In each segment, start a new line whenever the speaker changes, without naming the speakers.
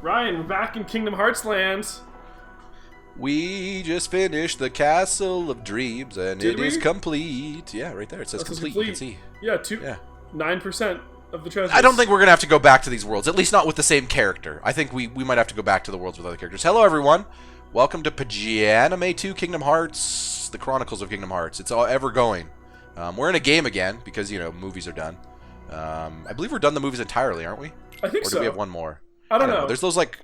Ryan, we're back in Kingdom Hearts land.
We just finished the Castle of Dreams, and
Did we?
is complete. Yeah, right there. It says complete. You can see.
Yeah, 9% of the treasures.
I don't think we're going to have to go back to these worlds, at least not with the same character. I think we might have to go back to the worlds with other characters. Hello, everyone. Welcome to Pajanime 2 Kingdom Hearts, the Chronicles of Kingdom Hearts. It's all ever going. We're in a game again because, you know, movies are done. I believe we're done the movies entirely, aren't we?
I think so.
Or do we have one more?
I don't know.
There's those, like,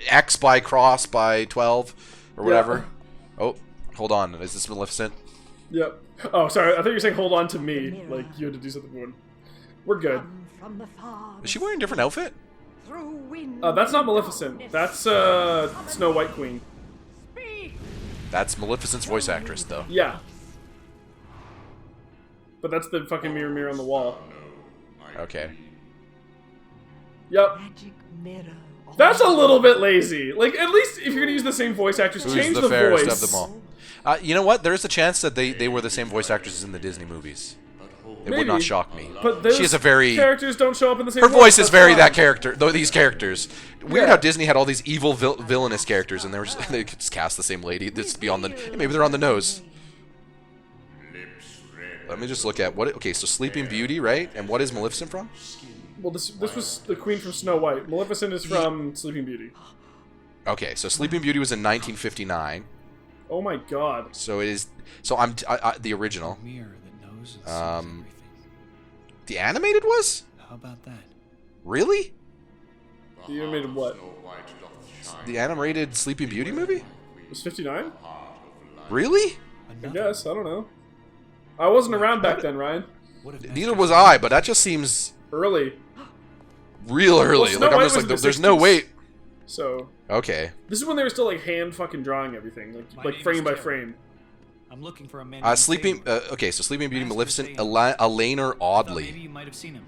X by cross by 12 or whatever. Yeah. Oh, hold on. Is this Maleficent?
Yep. Oh, sorry. I thought you were saying hold on to me. Like, you had to do something good. We're good.
Is she wearing a different outfit?
That's not Maleficent. That's Snow White Queen.
That's Maleficent's voice actress, though.
Yeah. But that's the fucking mirror on the wall.
Okay.
Yep. That's a little bit lazy. Like, at least if you're gonna use the same voice actress, change the
fairest
voice.
of them all? You know what? There's a chance that they were the same voice actresses in the Disney movies. It would not shock me.
But those
she is a very
characters don't show up in the same.
Her voice is very
fine.
that character. Though these characters, weird how Disney had all these evil villainous characters, and they could just cast the same lady. This be on the maybe they're on the nose. Let me just look at what. Okay, so Sleeping Beauty, right? And what is Maleficent from?
Well, this was the queen from Snow White. Maleficent is from Sleeping Beauty.
Okay, so Sleeping Beauty was in 1959.
Oh my god.
So it is. So I'm the original. The animated was?
How about that?
Really?
The animated what?
The animated Sleeping Beauty movie?
It was 59?
Really?
I guess. I don't know. I wasn't around back then, Ryan.
Neither was I, but that just seems
early.
Real early.
Well,
like I'm just like, there's no way.
So.
Okay.
This is when they were still like hand fucking drawing everything, like frame by frame.
I'm looking for a man.
Sleeping. Okay, so Sleeping Beauty, Maleficent, Elena Audley.
Maybe you might have seen him.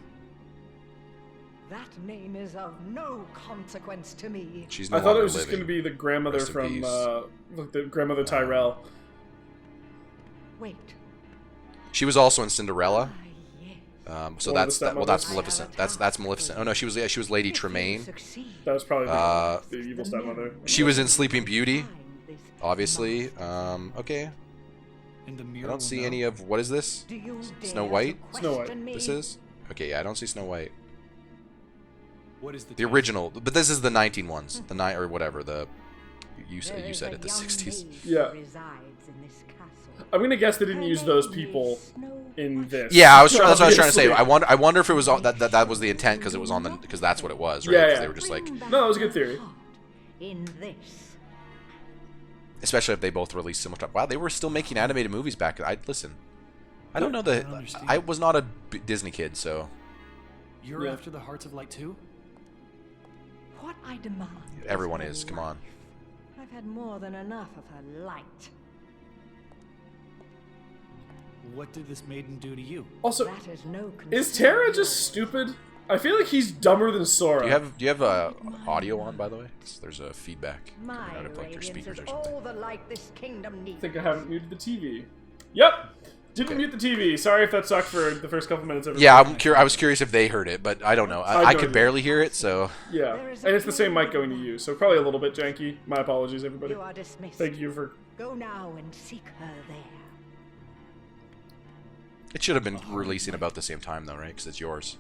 That name is of no consequence to me.
She's no
I thought it was
living.
just going to be the grandmother
Rest in
from,
peace.
like the grandmother Tyrell.
Wait.
She was also in Cinderella. So
One of
that's
the
that's
stepmothers?
Maleficent. That's Maleficent. Oh no, she was Lady Tremaine.
That was probably the evil stepmother.
She was in Sleeping Beauty, obviously. Okay.
In the
I
mirror
don't see
will
any
know.
of what is this? Snow White?
Snow White.
This is? Okay, yeah, I don't see Snow White.
What is
The original, but this is the 19 ones, the 9 or whatever. The you said it, the 60s.
Yeah. I'm gonna guess they didn't use those people in this.
Yeah, that's what I was trying to say. I wonder if it was that was the intent because it was on the because that's what it was, right?
Yeah,
Because
yeah.
they were just like,
No, that was a good theory.
In this.
especially if they both released so much time. Wow, they were still making animated movies back. Listen. I don't know that
understand.
I was not a Disney kid, so
You're
Yeah.
after the hearts of light too?
What I demand.
everyone is. Come on.
I've had more than enough of her light.
What did this maiden do to you?
Also,
That is no
is Terra just stupid? I feel like he's dumber than Sora.
Do you have audio on, by the way? There's a feedback coming
My
out of like your
radiance
speakers
is
or something.
all the light this kingdom needs.
I think I haven't muted the TV. Yep. Didn't
Okay.
mute the TV. Sorry if that sucked for the first couple minutes. Everybody.
Yeah, I was curious if they heard it, but I don't know. I
don't
could
either.
barely hear it, so
Yeah, and it's the same mic going to you, so probably a little bit janky. My apologies, everybody.
You are dismissed.
Thank you for.
Go now and seek her there.
it should have been releasing about the same time, though, right? Because it's yours.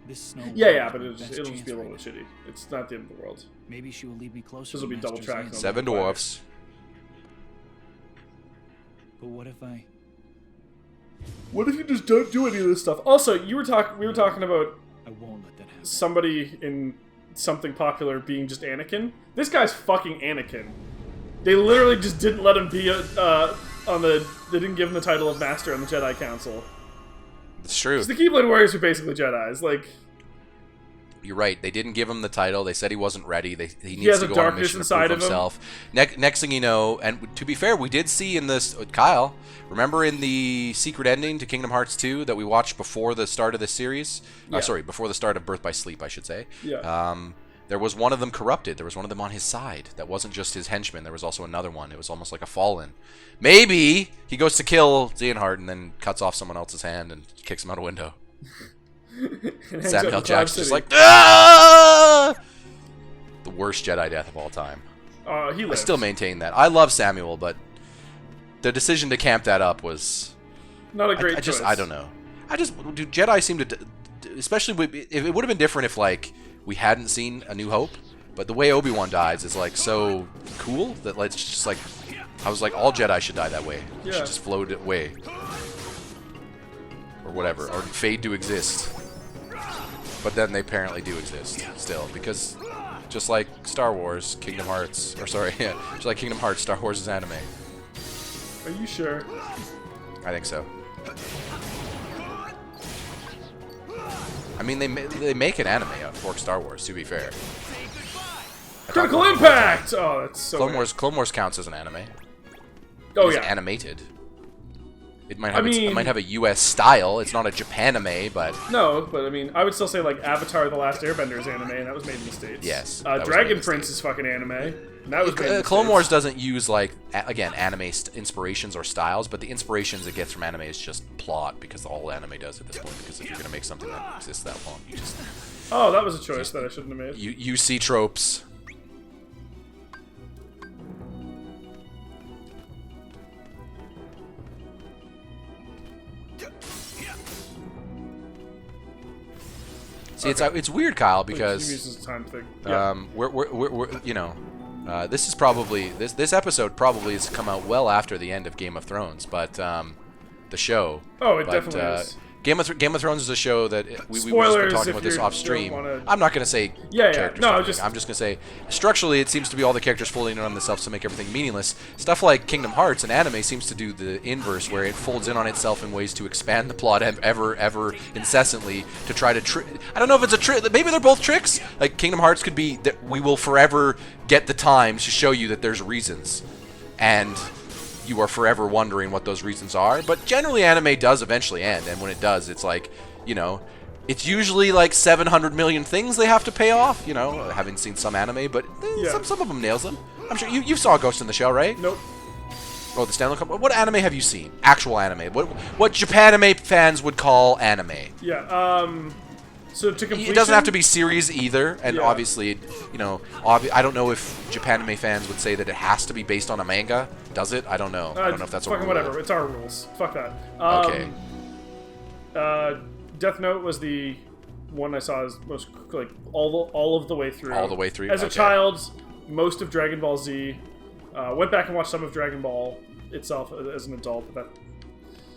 This snow.
Yeah, but
will
it'll
be
just,
the
it'll
best
just be a
chance
little bit
right
shitty. It's not the end of the world.
now. Maybe she will lead me closer.
This will
to
be double
Master
tracked
Zane's
on
Seven
Quiet.
dwarfs.
But what if I?
What if you just don't do any of this stuff? Also, we were talking about
I won't let that happen.
somebody in something popular being just Anakin. This guy's fucking Anakin. They literally just didn't let him be They didn't give him the title of Master on the Jedi Council.
It's true.
'Cause the Keyblade Warriors are basically Jedis. Like,
You're right. They didn't give him the title. They said he wasn't ready. He needs
has
to
a
go on a
darkness
mission to
inside
prove
of him.
himself. Next thing you know, and to be fair, we did see in this Kyle. Remember in the secret ending to Kingdom Hearts 2 that we watched before the start of this series?
Yeah.
Sorry, before the start of Birth by Sleep, I should say.
yeah.
There was one of them corrupted. There was one of them on his side. That wasn't just his henchman. There was also another one. It was almost like a fallen. Maybe he goes to kill Xehanort and then cuts off someone else's hand and kicks him out a window.
And hangs out in
Samuel
Cloud
Jackson's just
City.
like, ah! The worst Jedi death of all time.
He
I
lives.
still maintain that. I love Samuel, but the decision to camp that up was
Not a great choice.
I don't know. Do Jedi seem to, especially if it would have been different if like we hadn't seen A New Hope, but the way Obi-Wan dies is like so cool that it's just like I was like all Jedi should die that way. They should just float away or whatever, or fade to exist. But then they apparently do exist still, because just like Star Wars, Kingdom Hearts, or sorry, yeah, just like Kingdom Hearts, Star Wars is anime.
Are you sure?
I think so. I mean, they make an anime for Star Wars, to be fair.
Critical Impact! Oh, that's so
Clone Wars counts as an anime.
Oh,
It's
yeah.
animated. It might have it might have a US style. It's not a Japanime, but
No, but I mean, I would still say like Avatar: The Last Airbender is anime, and that was made in the States.
Yes, that was made
Dragon
in the
Prince
States.
is fucking anime, and that was made in the
Clone
States.
Wars doesn't use like again anime inspirations or styles, but the inspirations it gets from anime is just plot, because all anime does at this point. Because if you're gonna make something that exists that long, you just
Oh, that was a choice that I shouldn't have made.
you see tropes. See, it's weird, Kyle, because
This is a time thing. Yeah.
we're you know, this is probably this episode probably has come out well after the end of Game of Thrones, but the show.
Oh, it
but,
definitely is.
Game of Thrones is a show that we just been
Spoilers
talking
if
about this
you
off
don't
stream.
wanna-
I'm not gonna say
Yeah, yeah.
characters.
No,
I'm just gonna say structurally it seems to be all the characters folding in on themselves to make everything meaningless. Stuff like Kingdom Hearts and anime seems to do the inverse, where it folds in on itself in ways to expand the plot ever incessantly to try to I don't know if it's a trick. Maybe they're both tricks. Like Kingdom Hearts could be that we will forever get the time to show you that there's reasons, and you are forever wondering what those reasons are. But generally anime does eventually end, and when it does, it's like, you know, it's usually like 700 million things they have to pay off, you know, having seen some anime, but some of them nails them. I'm sure you saw Ghost in the Shell, right?
Nope.
Oh, the Stanley Cup. What anime have you seen? Actual anime. What Japanime fans would call anime.
Yeah. So to completion,
It doesn't have to be series either, and
Yeah.
obviously, you know, I don't know if Japanime fans would say that it has to be based on a manga. Does it? I don't know. I don't know if that's a
fucking
rule.
whatever. It's our rules. Fuck that.
Okay.
Death Note was the one I saw as most like all of the way through.
All the way through.
As a
okay.
child, most of Dragon Ball Z. Went back and watched some of Dragon Ball itself as an adult. But that,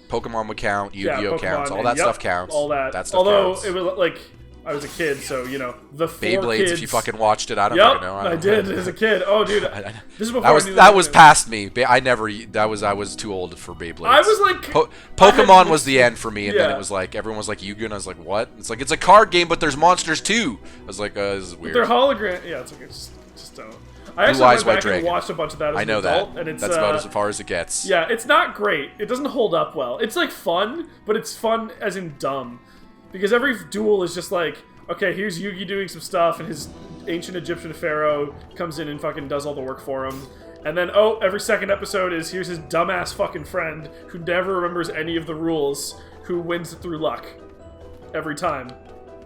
Pokemon would count. Yu-Gi-Oh
Pokemon,
counts. All
and
that
yep,
stuff counts.
All that.
That stuff
Although
counts.
it was like I was a kid, so you know the four
Beyblades,
kids.
if you fucking watched it, I don't
Yep,
fucking know.
I did as a kid. Oh, dude, this is before
That was
I knew
that was
was
past me. I was too old for Beyblades.
I was like,
Pokemon was the end for me, and then
Yeah.
it was like everyone was like Yu-Gi-Oh, and I was like, what? It's like it's a card game, but there's monsters too. I was like, this is weird.
They're hologram. Yeah, it's okay. Just don't. I actually
Blue Eyes,
went
White
back and
Dragon.
watched a bunch of that as
I
an
know
adult,
that.
and it's
That's about as far as it gets.
yeah, it's not great. It doesn't hold up well. It's like fun, but it's fun as in dumb, because every duel is just like, okay, here's Yugi doing some stuff, and his ancient Egyptian pharaoh comes in and fucking does all the work for him. And then, every second episode is here's his dumbass fucking friend who never remembers any of the rules, who wins through luck every time.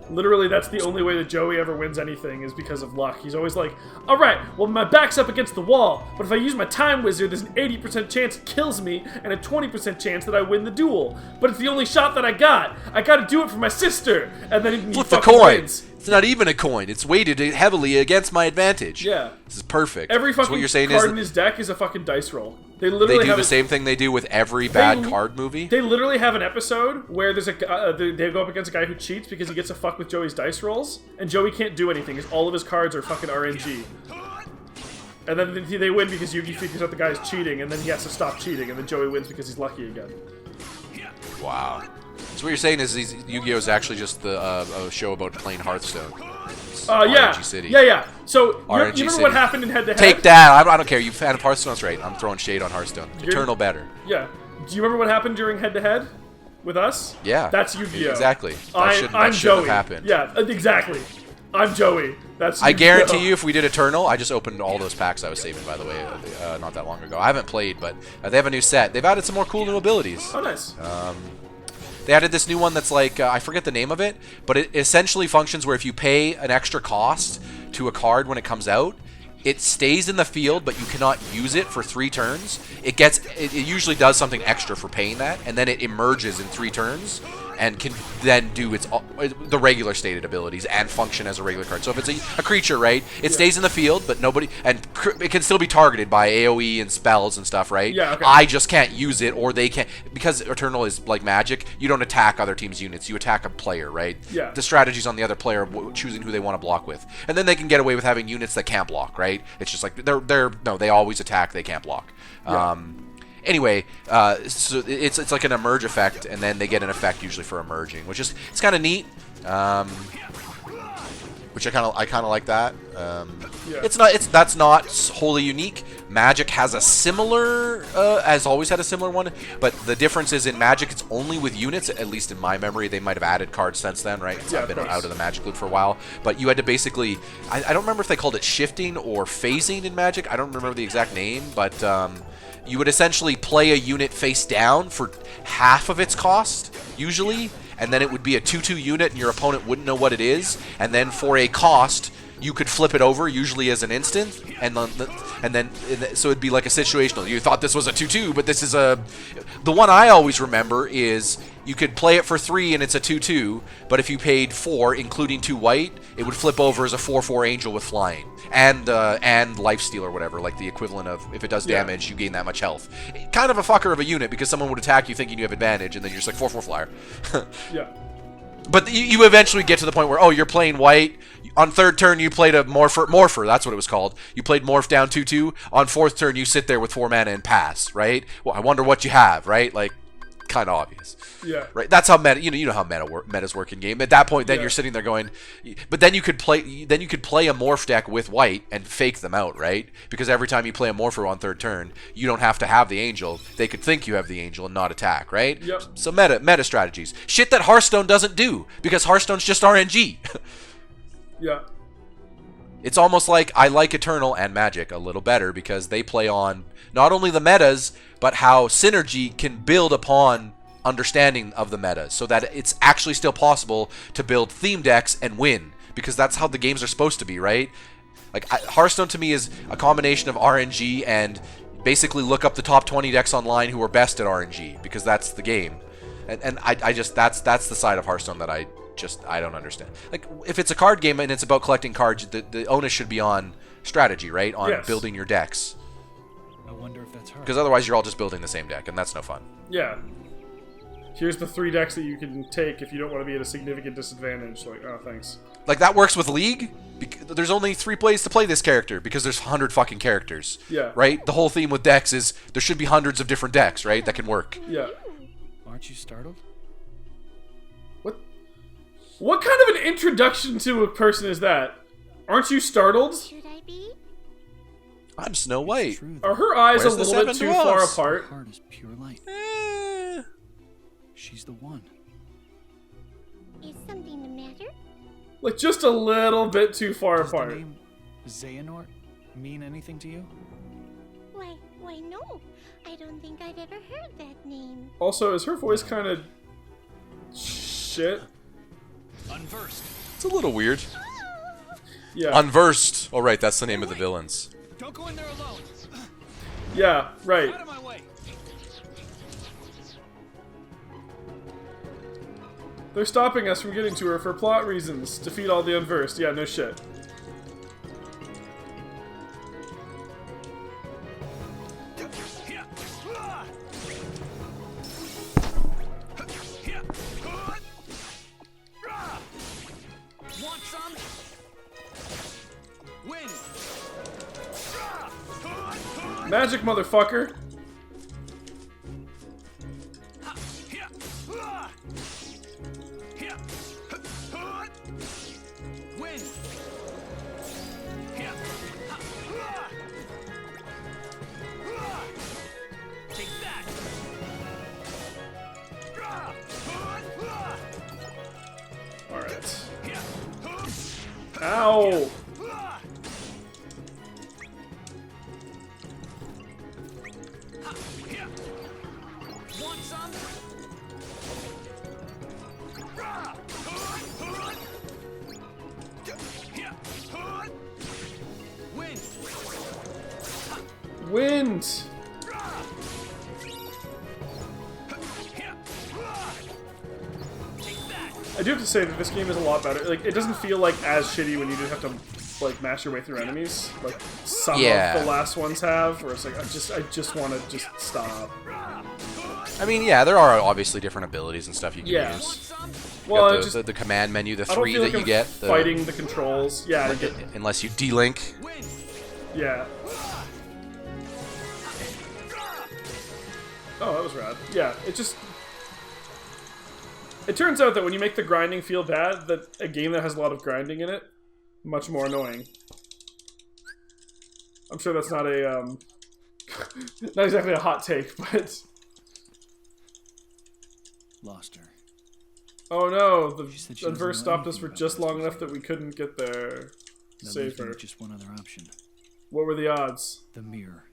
Literally, that's the only way that Joey ever wins anything is because of luck. He's always like, alright, well, my back's up against the wall, but if I use my Time Wizard, there's an 80% chance it kills me and a 20% chance that I win the duel. But it's the only shot that I got. I gotta do it for my sister. And then he
Flip the
fucking
coin.
wins.
It's not even a coin. It's weighted heavily against my advantage.
Yeah.
This is perfect.
Every
So
fucking
what you're saying
card
is
in his deck is a fucking dice roll. They
they
literally
do
have
the same thing they do with every bad card movie.
They literally have an episode where there's a they go up against a guy who cheats because he gets to fuck with Joey's dice rolls, and Joey can't do anything because all of his cards are fucking RNG. And then they win because Yugi figures out the guy's cheating, and then he has to stop cheating, and then Joey wins because he's lucky again.
Wow. So what you're saying is Yu-Gi-Oh is actually just a show about playing Hearthstone. It's
Yeah.
RNG City.
Yeah. So you
RNG
remember
City.
what happened in head-to-head?
Take that. I don't care. You fan of Hearthstone? That's right. I'm throwing shade on Hearthstone. Eternal better.
Yeah. Do you remember what happened during head-to-head with us?
Yeah.
That's Yu-Gi-Oh.
Exactly.
I'm
That shouldn't
Joey.
have happened.
Yeah, exactly. I'm Joey. That's
I
Yu-Gi-Oh.
guarantee you, if we did Eternal, I just opened all those packs I was saving, by the way, not that long ago. I haven't played, but they have a new set. They've added some more cool new abilities.
Oh, nice.
They added this new one that's like, I forget the name of it, but it essentially functions where if you pay an extra cost to a card when it comes out, it stays in the field, but you cannot use it for 3 turns. It usually does something extra for paying that, and then it emerges in 3 turns and can then do the regular stated abilities and function as a regular card. So if it's a creature, right, it stays in the field, but it can still be targeted by AoE and spells and stuff, right?
Yeah, okay.
I just can't use it, or they can't, because Eternal is like Magic. You don't attack other teams' units; you attack a player, right?
Yeah.
The strategy's on the other player choosing who they want to block with, and then they can get away with having units that can't block, right? It's just like they always attack, they can't block.
Yeah.
Anyway, so it's like an emerge effect, and then they get an effect usually for emerging, which is it's kind of neat. Which I kind of like that. That's not wholly unique. Magic has a similar, has always had a similar one, but the difference is in Magic it's only with units. At least in my memory, they might have added cards since then, right?
Yeah,
I've been out of the Magic loop for a while, but you had to basically, I don't remember if they called it shifting or phasing in Magic. I don't remember the exact name, but you would essentially play a unit face down for half of its cost, usually, and then it would be a 2/2 unit, and your opponent wouldn't know what it is, and then for a cost, you could flip it over, usually as an instant, and then so it'd be like a situational. You thought this was a 2/2, but this is a... The one I always remember is you could play it for 3 and it's a 2/2, but if you paid 4, including 2 white, it would flip over as a 4/4 angel with flying and lifesteal or whatever, like the equivalent of if it does damage, you gain that much health. Kind of a fucker of a unit because someone would attack you thinking you have advantage, and then you're just like 4/4 flyer.
Yeah.
But you eventually get to the point where, oh, you're playing white. On 3rd turn, you played a Morpher, that's what it was called. You played Morph down 2/2. On 4th turn, you sit there with 4 mana and pass, right? Well, I wonder what you have, right? Like, kind of obvious.
Yeah.
Right? That's how meta, you know how metas work in game. At that point, then you're sitting there going, but then you could play a Morph deck with white and fake them out, right? Because every time you play a Morpher on 3rd turn, you don't have to have the Angel. They could think you have the Angel and not attack, right?
Yep.
So meta strategies. Shit that Hearthstone doesn't do, because Hearthstone's just RNG.
Yeah.
It's almost like I like Eternal and Magic a little better because they play on not only the metas, but how synergy can build upon understanding of the meta, so that it's actually still possible to build theme decks and win, because that's how the games are supposed to be, right? Like, Hearthstone to me is a combination of RNG and basically look up the top 20 decks online who are best at RNG, because that's the game. And I just, that's the side of Hearthstone that I don't understand. Like, if it's a card game and it's about collecting cards, the onus should be on strategy, right? On building your decks.
I wonder if that's her.
Because otherwise you're all just building the same deck, and that's no fun.
Yeah. Here's the 3 decks that you can take if you don't want to be at a significant disadvantage. Like, oh, thanks.
Like, that works with League. There's only 3 ways to play this character, because there's 100 fucking characters.
Yeah.
Right? The whole theme with decks is there should be hundreds of different decks, right? That can work.
Yeah.
Aren't you startled?
What kind of an introduction to a person is that? Aren't you startled?
Should I be?
I'm Snow White.
True,
Are her eyes
Where's
a
the
little bit
7
too far
dwarfs?
apart?
Her heart is pure light. She's the one.
Is something the matter?
Like, just a little bit too far
Does the
apart.
name Xehanort mean anything to you?
Why no. I don't think I've ever heard that name.
Also, is her voice kind of shit?
Unversed.
It's a little weird.
Yeah.
Unversed. Oh, right, that's the name of the villains.
Don't go in there alone.
Yeah, right.
Out of my way.
They're stopping us from getting to her for plot reasons. Defeat all the unversed. Yeah, no shit.
Want some? Win.
Magic, motherfucker.
Win. Take that.
Alright. Ow!
Want some?
Wind! I do have to say that this game is a lot better. Like, it doesn't feel like as shitty when you just have to like mash your way through enemies, like some of the last ones have. Where it's like I just want to just stop.
I mean, yeah, there are obviously different abilities and stuff you can use.
Well,
you got the command menu, the
I don't
three
feel
that
like
you
I'm
get.
Fighting the controls, yeah. You get,
unless you delink.
yeah. Oh, that was rad. Yeah, it just... It turns out that when you make the grinding feel bad, that a game that has a lot of grinding in it, much more annoying. I'm sure that's not a, not exactly a hot take, but...
Lost her.
Oh no, the
said she
adverse
doesn't know
stopped us for
anything
just
about
long
this
enough that we couldn't get there.
That
Save
leaves me
her.
with just one other option.
What were the odds?
The mirror.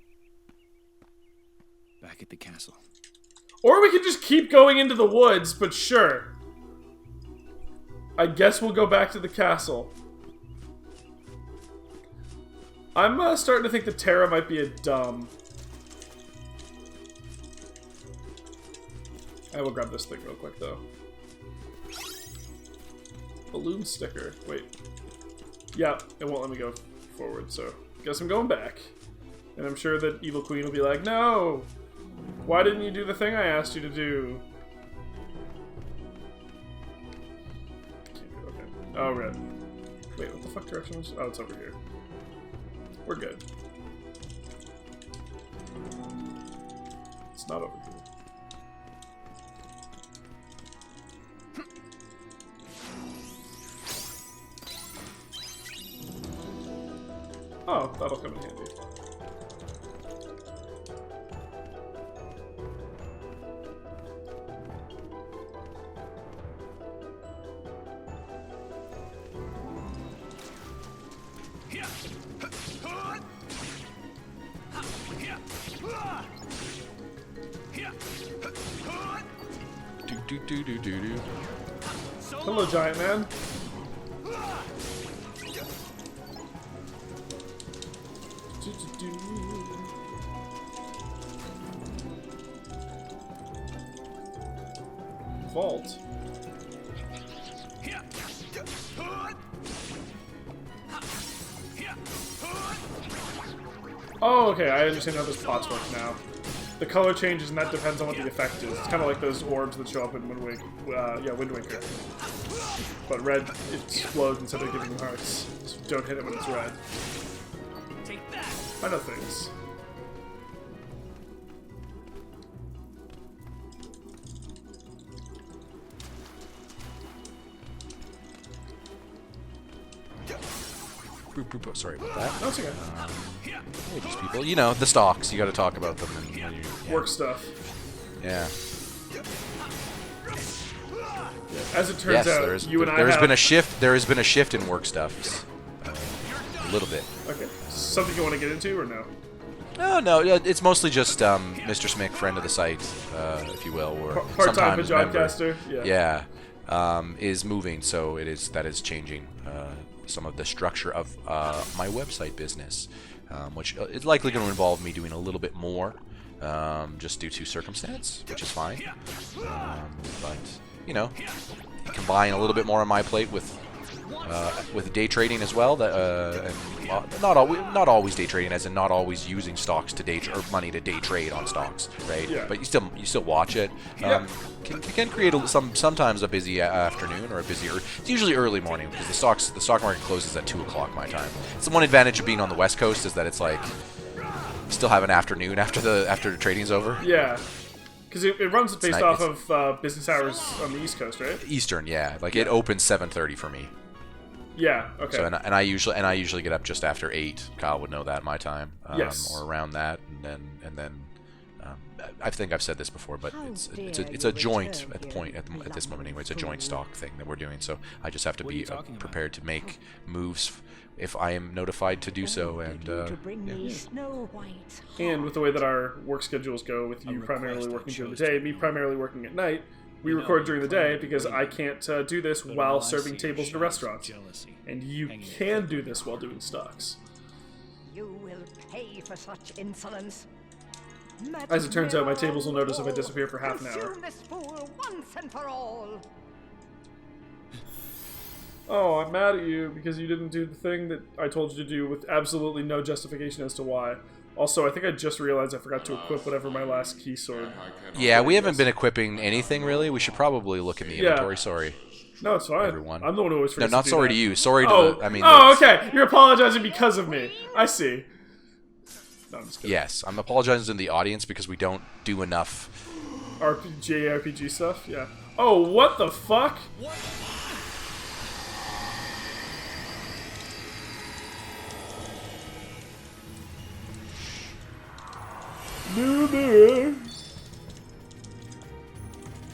Back at the castle.
Or we could just keep going into the woods, but sure. I guess we'll go back to the castle. I'm starting to think that Terra might be a dumb. I will grab this thing real quick, though. Balloon sticker. Wait. Yeah, it won't let me go forward, so guess I'm going back. And I'm sure that Evil Queen will be like, no! Why didn't you do the thing I asked you to do? Okay. Oh, red. Wait, what the fuck direction was... Oh, it's over here. We're good. It's not over here. Oh, that'll come in handy. Hello, giant man. Vault. Oh, okay, I understand how those pots work now. The color changes, and that depends on what the effect is. It's kind of like those orbs that show up in Wind Waker. Wind Waker. But red, it explodes instead of giving you hearts. So don't hit it when it's red.
Take that.
I know things.
Sorry about that.
No, it's okay.
These people, you know, the stocks. You got to talk about them. And, yeah.
Work stuff.
Yeah.
As it turns out,
there has been a shift. There has been a shift in work stuff. A little bit.
Okay. Something you want to get into, or no?
No. It's mostly just Mr. Smick, friend of the site, if you will, or
part-time
sometimes member.
Pajodcaster. Yeah.
Is moving, so that is changing some of the structure of my website business, which is likely going to involve me doing a little bit more, just due to circumstance, which is fine. But you know, combine a little bit more on my plate with day trading as well. That and not always day trading, as in not always using stocks to day or money to day trade on stocks, right?
Yeah.
But you still watch it. Can create sometimes a busy afternoon or it's usually early morning because the stock market closes at 2 o'clock my time. It's the one advantage of being on the West Coast is that it's like you still have an afternoon after the trading's over.
Yeah. Because it runs based off of business hours on the East Coast, right?
Eastern, yeah. Like it opens 7:30 for me.
Yeah. Okay.
So and I usually get up just after 8. Kyle would know that my time,
yes,
or around that, and then I think I've said this before, but it's a joint at this moment anyway. It's a joint stock thing that we're doing. So I just have to be prepared to make moves if I am notified to do so, and
and with the way that our work schedules go, with you primarily working during the day, me primarily working at night, we record during the day because I can't do this while serving tables at a restaurant, and you can do this while doing stocks.
You will pay for such insolence.
As it turns out, my tables will notice if I disappear for half an hour.
Consume this fool once and for all.
Oh, I'm mad at you because you didn't do the thing that I told you to do with absolutely no justification as to why. Also, I think I just realized I forgot to equip whatever my last key sword.
Yeah, we haven't been equipping anything really. We should probably look in the inventory. Sorry.
No, it's fine.
Everyone.
I'm the one who always
No,
forgets
not
to do
sorry
that.
to you. Sorry to
Oh,
the. I mean.
oh, okay. You're apologizing because of me. I see. No, I'm just kidding.
Yes, I'm apologizing to the audience because we don't do enough.
JRPG stuff? Yeah. Oh, what the fuck?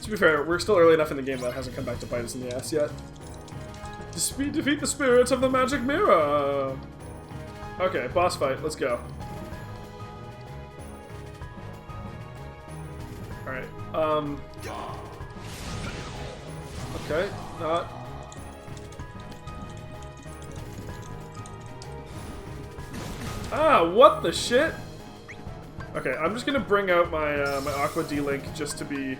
To be fair, we're still early enough in the game that it hasn't come back to bite us in the ass yet. Defeat the spirits of the magic mirror! Okay, boss fight, let's go. Alright, okay, not... Ah, what the shit? Okay, I'm just gonna bring out my my Aqua D-Link just to be...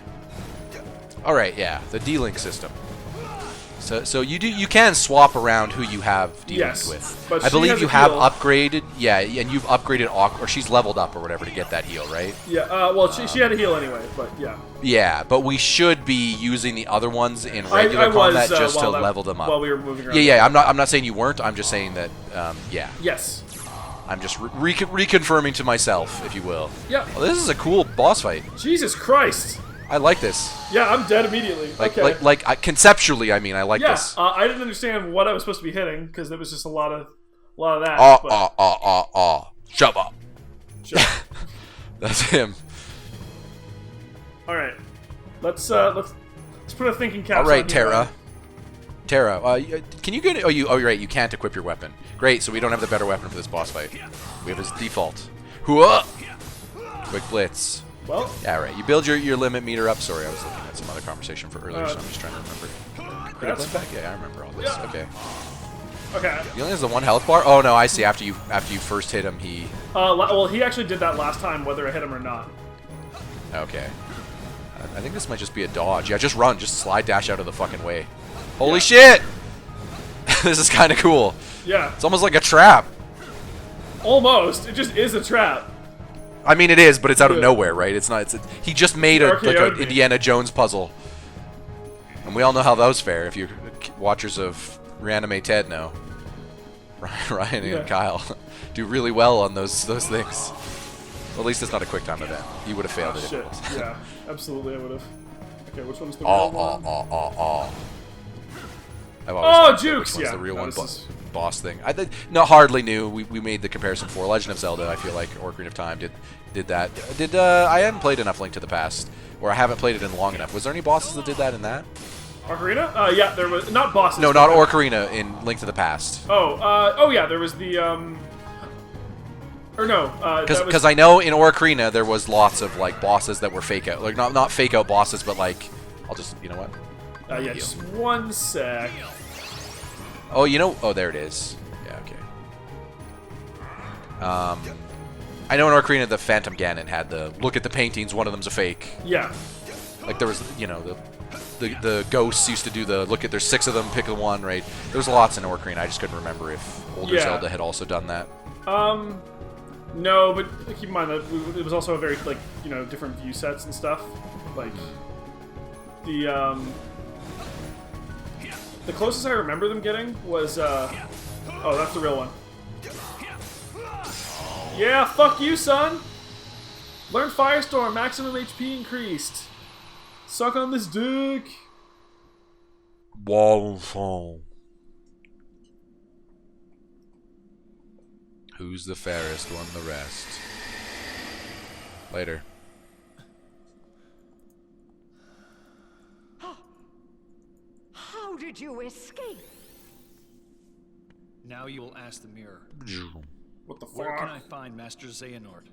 All right, yeah, the D-Link system. So you can swap around who you have D-Link
Yes,
with.
but
I
she
believe
has
you
a
have
heal.
upgraded, yeah, and you've upgraded Aqua, or she's leveled up or whatever to get that heal, right?
Yeah, well, she had a heal anyway, but yeah.
Yeah, but we should be using the other ones in
I
regular combat
was,
just to
while
level them up.
While we were moving around.
Yeah, I'm not saying you weren't. I'm just saying that, yeah.
Yes.
I'm just reconfirming to myself, if you will.
Yeah.
Well, this is a cool boss fight.
Jesus Christ.
I like this.
Yeah, I'm dead immediately. Okay.
Conceptually, I mean, I like
Yeah,
this.
I didn't understand what I was supposed to be hitting because there was just a lot of that.
Shut up.
Sure.
That's him.
All right, let's put a thinking cap.
All right, Terra. Terra, can you get? Oh, you're right. You can't equip your weapon. Great. So we don't have the better weapon for this boss fight. We have his default. Hooah! Quick blitz.
Well,
Yeah, right. You build your limit meter up. Sorry, I was looking at some other conversation for earlier, so I'm just trying to remember.
that's
Back? Yeah, I remember all this.
Yeah.
Okay.
okay.
He only has the one health bar. Oh no, I see. After you first hit him, he.
Well, he actually did that last time, whether I hit him or not.
Okay. I think this might just be a dodge. Yeah, just run. Just slide dash out of the fucking way. Holy shit! This is kind of cool.
Yeah.
It's almost like a trap.
Almost. It just is a trap.
I mean, it is, but it's out of
Yeah.
nowhere, right? It's not. He just made like
RKO'd
a
me.
Indiana Jones puzzle, and we all know how those fare. If you're watchers of Reanimate Ted know, Ryan
Yeah.
and Kyle do really well on those things. Well, at least it's not a quick time event. You would have failed it. If
Shit.
it was.
Yeah. Absolutely, I would have. Okay, which one's the
Oh,
real one?
I've
Oh,
always thought
Jukes!
which one's
Yeah,
the real
no,
one
this is-
boss thing. No, hardly knew. We made the comparison for Legend of Zelda. I feel like Ocarina of Time did that. I hadn't played enough Link to the Past, or I haven't played it in long enough. Was there any bosses that did that in that?
Ocarina? Yeah, there was not bosses.
No,
but-
not Ocarina in Link to the Past.
Oh yeah, there was the or no,
Because I know in Ocarina there was lots of like bosses that were fake out, like not fake out bosses, but like I'll just you know what?
yeah, just one sec.
Oh, oh there it is. Yeah, okay. I know in Ocarina the Phantom Ganon had the look at the paintings, one of them's a fake.
Yeah,
Like there was, the ghosts used to do the look at there's 6 of them, pick the one, right? There was lots in Ocarina. I just couldn't remember if older
Yeah.
Zelda had also done that.
no, but keep in mind that it was also a very like different view sets and stuff. Like the closest I remember them getting was oh, that's the real one. Yeah, fuck you, son. Learn Firestorm, maximum HP increased. Suck on this dick.
Whoa. Who's the fairest won the rest? Later.
How did you escape?
Now you will ask the mirror.
What the fuck?
Where can I find Master Xehanort?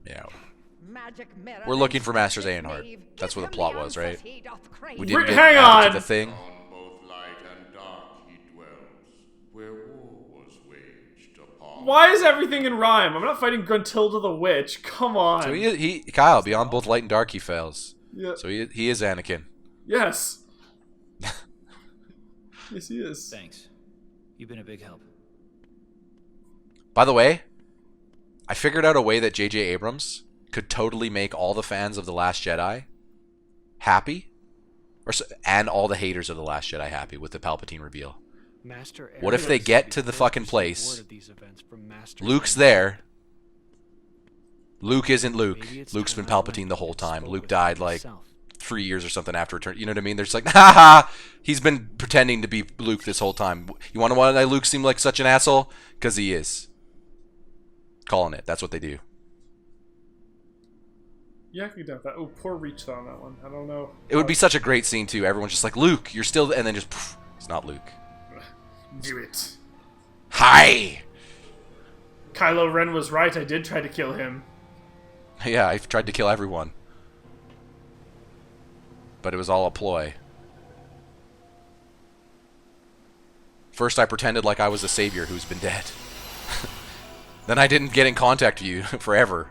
Yeah.
Magic mirror.
We're looking for Master Xehanort.
Knave,
That's
give
what the
him
plot
the
was,
answers
right?
he doth crave.
We didn't get
Hang
added
on!
to the thing.
On both light and dark he dwells, where war was waged.
Why is everything in rhyme? I'm not fighting Gruntilda the Witch. Come on.
So Kyle, beyond both light and dark, he fails.
Yeah.
So he is Anakin.
Yes. Yes, he is.
Thanks. You've been a big help.
By the way, I figured out a way that J.J. Abrams could totally make all the fans of The Last Jedi happy, and all the haters of The Last Jedi happy with the Palpatine reveal.
Master
What if they get to the fucking place, Luke's
Aaron.
there, Luke isn't Luke,
Maybe it's
Luke's been
time I
Palpatine
went
the whole
and
time,
spoke
Luke
with
died
him
like
myself.
3 years or something after return. You know what I mean? They're just like, haha, he's been pretending to be Luke this whole time. You want to why Luke seemed like such an asshole? Because he is. Calling it. That's what they do.
Yeah, I could do that. Oh, poor reach though on that one. I don't know.
It would be such a great scene too. Everyone's just like, Luke, you're still, and then just, poof, it's not Luke.
Do it.
Hi.
Kylo Ren was right. I did try to kill him.
Yeah, I've tried to kill everyone, but it was all a ploy. First, I pretended like I was a savior who's been dead. Then I didn't get in contact with you forever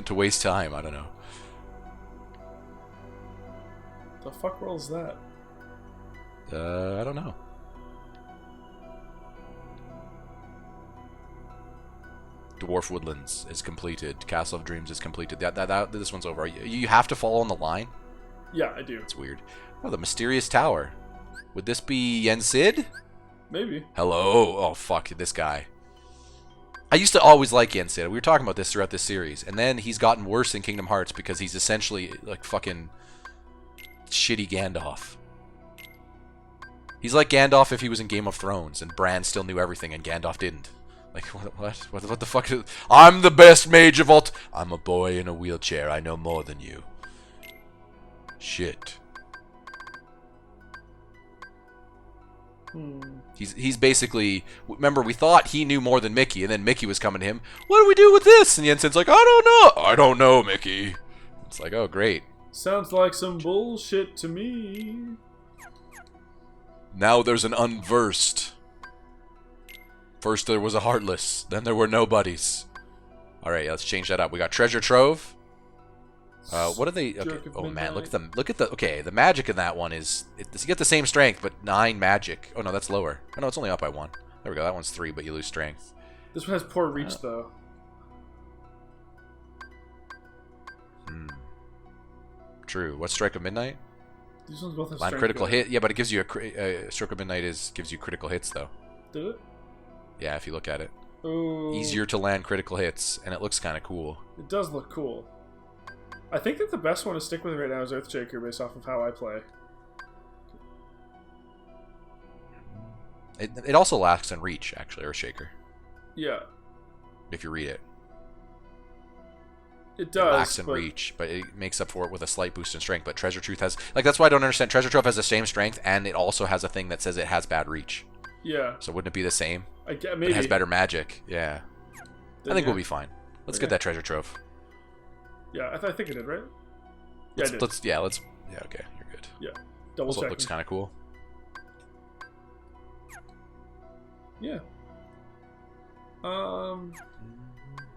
to waste time. I don't know.
The fuck world is that?
I don't know. Dwarf Woodlands is completed. Castle of Dreams is completed. This one's over. You have to follow on the line?
Yeah, I do.
It's weird. Oh, the Mysterious Tower. Would this be Yensid?
Maybe.
Hello. Oh, fuck. This guy. I used to always like Yensid. We were talking about this throughout this series. And then he's gotten worse in Kingdom Hearts because he's essentially like fucking shitty Gandalf. He's like Gandalf if he was in Game of Thrones and Bran still knew everything and Gandalf didn't. Like, what the fuck is... I'm the best mage of all... I'm a boy in a wheelchair. I know more than you. Shit. He's basically... Remember, we thought he knew more than Mickey, and then Mickey was coming to him. What do we do with this? And Jensen's like, I don't know. I don't know, Mickey. It's like, oh, great.
Sounds like some bullshit to me.
Now there's an unversed. First there was a heartless, then there were nobodies. Alright, let's change that up. We got Treasure Trove. What are they? Okay. Oh man, look at them. Look at the. Okay, the magic in that one is you get the same strength, but 9 magic. Oh no, that's lower. Oh no, it's only up by 1. There we go. That one's 3, but you lose strength.
This one has poor reach though.
True. What's Strike of Midnight?
These ones both have
Line
strength
critical
good.
hit. Yeah, but it gives you a Stroke of Midnight gives you critical hits though.
Did it?
Yeah, if you look at it.
Oh.
Easier to land critical hits, and it looks kind of cool.
It does look cool. I think that the best one to stick with right now is Earthshaker based off of how I play.
It also lacks in reach, actually, Earthshaker.
Yeah.
If you read it.
It does.
It lacks in reach, but it makes up for it with a slight boost in strength. But Treasure Truth has... Like, that's why I don't understand. Treasure Trove has the same strength, and it also has a thing that says it has bad reach.
Yeah.
So wouldn't it be the same?
Maybe.
It has better magic. Yeah.
Then
I think
yeah.
we'll be fine. Let's get that Treasure Trove.
Yeah, I think it did, right? Yeah, it did.
Yeah, okay, you're good.
Yeah. Double
Also,
check.
it looks kind of cool.
Yeah.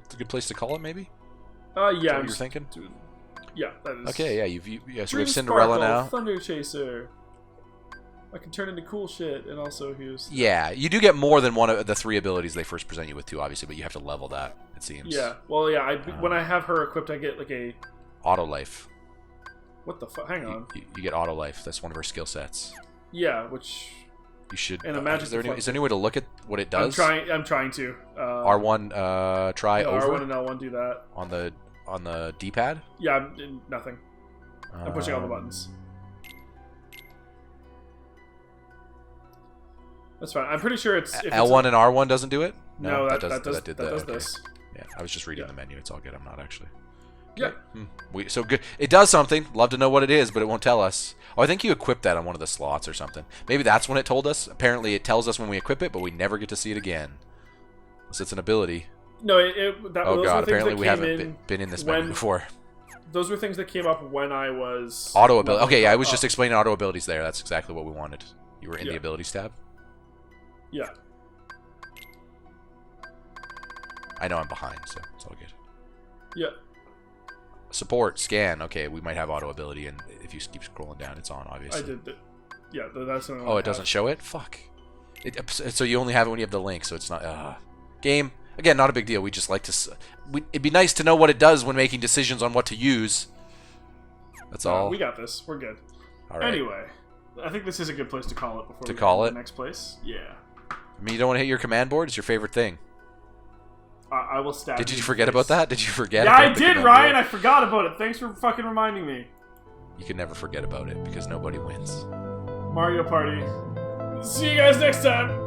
It's a good place to call it, maybe?
Yeah.
Is that what you're thinking?
Yeah, that is.
Okay, yeah, so we
Dream
have Cinderella
Sparkle,
now.
Thunder Chaser. I can turn into cool shit, and also use.
Yeah, you do get more than one of the 3 abilities they first present you with, too, obviously, but you have to level that, it seems.
Yeah, well, yeah. When I have her equipped, I get like a
Auto life.
What the fuck? Hang on.
You get auto life. That's one of her skill sets.
Yeah, which.
You should.
And a magic.
Is there any way to look at what it does?
I'm trying to.
R1. Try over.
R1 and L1 do that.
On the D-pad.
Yeah, nothing. I'm pushing all the buttons. That's fine. I'm pretty sure it's
L1 and R1 doesn't do it.
No, that does
okay.
this.
Yeah, I was just reading the menu. It's all good. I'm not actually.
Yeah.
So good. It does something. Love to know what it is, but it won't tell us. Oh, I think you equipped that on one of the slots or something. Maybe that's when it told us. Apparently, it tells us when we equip it, but we never get to see it again. Unless it's an ability.
No,
oh god! Apparently, we haven't been in this menu before.
Those were things that came up when I was
auto ability. Okay, yeah, I was just explaining auto abilities there. That's exactly what we wanted. You were in the abilities tab.
Yeah.
I know I'm behind, so it's all good.
Yeah.
Support, scan. Okay, we might have auto ability, and if you keep scrolling down, it's on, obviously.
I did. Yeah, that's the only one.
Oh,
I
it doesn't
have.
show it? Fuck. So you only have it when you have the link, so it's not... Game. Again, not a big deal. We just like to... it'd be nice to know what it does when making decisions on what to use. That's all.
We got this. We're good.
All right.
Anyway, I think this is a good place to call it before
To
we
call
go to
it?
the next place. Yeah.
I mean, you don't want to hit your command board? It's your favorite thing.
I will stab
Did
you
you
in
forget
the
about
face.
that? Did you forget
Yeah,
about
I
the
did,
command
Ryan.
board?
I forgot about it. Thanks for fucking reminding me.
You can never forget about it, because nobody wins.
Mario Party. See you guys next time.